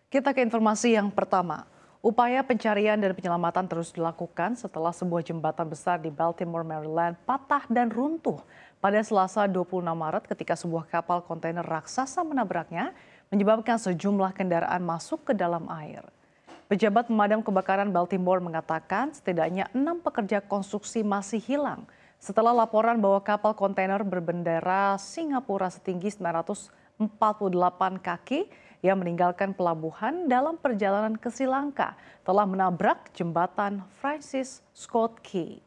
Kita ke informasi yang pertama. Upaya pencarian dan penyelamatan terus dilakukan setelah sebuah jembatan besar di Baltimore, Maryland patah dan runtuh pada Selasa 26 Maret ketika sebuah kapal kontainer raksasa menabraknya, menyebabkan sejumlah kendaraan masuk ke dalam air. Pejabat pemadam kebakaran Baltimore mengatakan setidaknya 6 pekerja konstruksi masih hilang setelah laporan bahwa kapal kontainer berbendera Singapura setinggi 948 kaki yang meninggalkan pelabuhan dalam perjalanan ke Sri Lanka telah menabrak jembatan Francis Scott Key.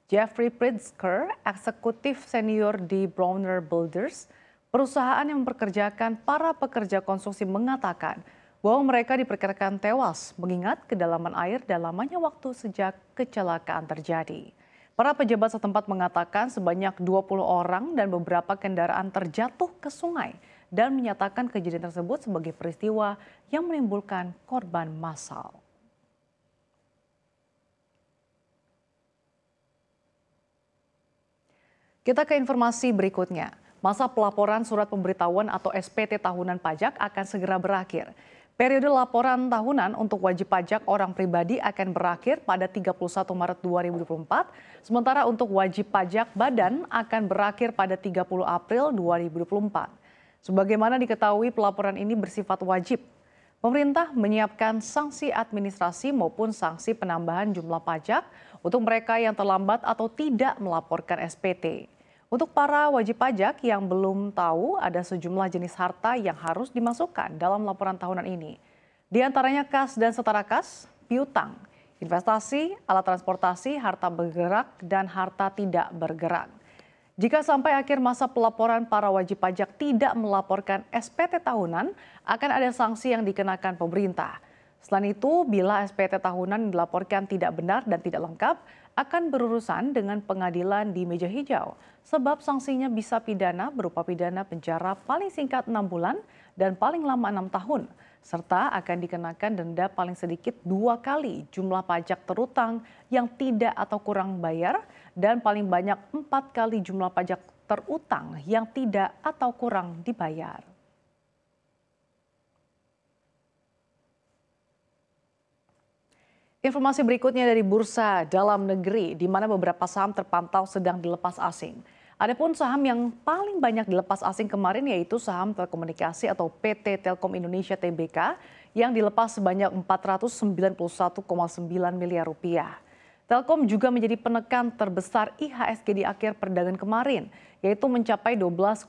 Jeffrey Pritzker, eksekutif senior di Browner Builders, perusahaan yang mempekerjakan para pekerja konstruksi, mengatakan bahwa mereka diperkirakan tewas mengingat kedalaman air dan lamanya waktu sejak kecelakaan terjadi. Para pejabat setempat mengatakan sebanyak 20 orang dan beberapa kendaraan terjatuh ke sungai dan menyatakan kejadian tersebut sebagai peristiwa yang menimbulkan korban massal. Kita ke informasi berikutnya. Masa pelaporan surat pemberitahuan atau SPT tahunan pajak akan segera berakhir. Periode laporan tahunan untuk wajib pajak orang pribadi akan berakhir pada 31 Maret 2024, sementara untuk wajib pajak badan akan berakhir pada 30 April 2024. Sebagaimana diketahui, pelaporan ini bersifat wajib. Pemerintah menyiapkan sanksi administrasi maupun sanksi penambahan jumlah pajak untuk mereka yang terlambat atau tidak melaporkan SPT. Untuk para wajib pajak yang belum tahu, ada sejumlah jenis harta yang harus dimasukkan dalam laporan tahunan ini. Di antaranya kas dan setara kas, piutang, investasi, alat transportasi, harta bergerak, dan harta tidak bergerak. Jika sampai akhir masa pelaporan para wajib pajak tidak melaporkan SPT tahunan, akan ada sanksi yang dikenakan pemerintah. Selain itu, bila SPT tahunan dilaporkan tidak benar dan tidak lengkap, akan berurusan dengan pengadilan di meja hijau, sebab sanksinya bisa pidana berupa pidana penjara paling singkat 6 bulan dan paling lama 6 tahun, serta akan dikenakan denda paling sedikit 2 kali jumlah pajak terutang yang tidak atau kurang bayar dan paling banyak 4 kali jumlah pajak terutang yang tidak atau kurang dibayar. Informasi berikutnya dari bursa dalam negeri, di mana beberapa saham terpantau sedang dilepas asing. Adapun saham yang paling banyak dilepas asing kemarin yaitu saham telekomunikasi atau PT Telkom Indonesia Tbk yang dilepas sebanyak 491,9 miliar rupiah. Telkom juga menjadi penekan terbesar IHSG di akhir perdagangan kemarin, yaitu mencapai 12,9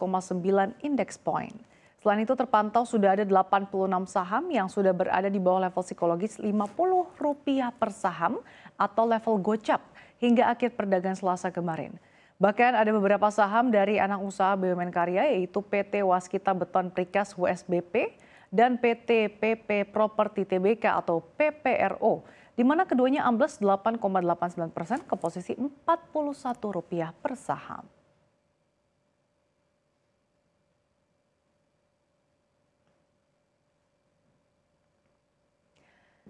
index point. Selain itu terpantau sudah ada 86 saham yang sudah berada di bawah level psikologis Rp50 per saham atau level gocap hingga akhir perdagangan Selasa kemarin. Bahkan ada beberapa saham dari anak usaha BUMN Karya yaitu PT Waskita Beton Precast WSBP dan PT PP Property Tbk atau PPRO, di mana keduanya ambles 8,89% ke posisi Rp41 per saham.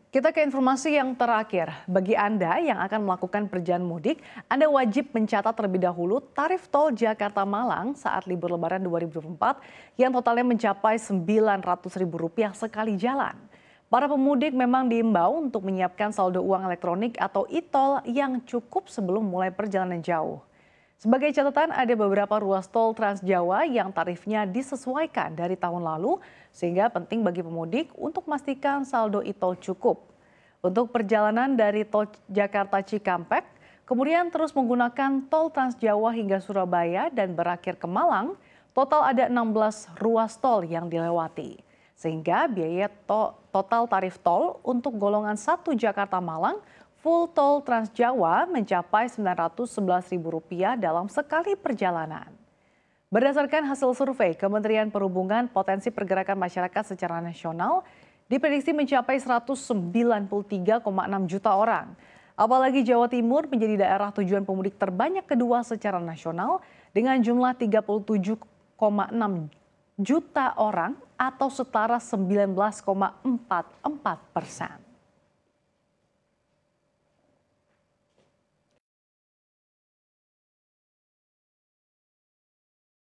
Kita ke informasi yang terakhir. Bagi Anda yang akan melakukan perjalanan mudik, Anda wajib mencatat terlebih dahulu tarif tol Jakarta-Malang saat libur Lebaran 2024 yang totalnya mencapai Rp900.000 sekali jalan. Para pemudik memang diimbau untuk menyiapkan saldo uang elektronik atau e-tol yang cukup sebelum mulai perjalanan jauh. Sebagai catatan, ada beberapa ruas tol Trans Jawa yang tarifnya disesuaikan dari tahun lalu, sehingga penting bagi pemudik untuk memastikan saldo e-tol cukup. Untuk perjalanan dari tol Jakarta Cikampek, kemudian terus menggunakan tol Trans Jawa hingga Surabaya dan berakhir ke Malang, total ada 16 ruas tol yang dilewati. Sehingga biaya total tarif tol untuk golongan 1 Jakarta Malang full tol Trans Jawa mencapai Rp911.000 dalam sekali perjalanan. Berdasarkan hasil survei Kementerian Perhubungan, potensi pergerakan masyarakat secara nasional diprediksi mencapai 193,6 juta orang. Apalagi Jawa Timur menjadi daerah tujuan pemudik terbanyak kedua secara nasional dengan jumlah 37,6 juta orang atau setara 19,44%.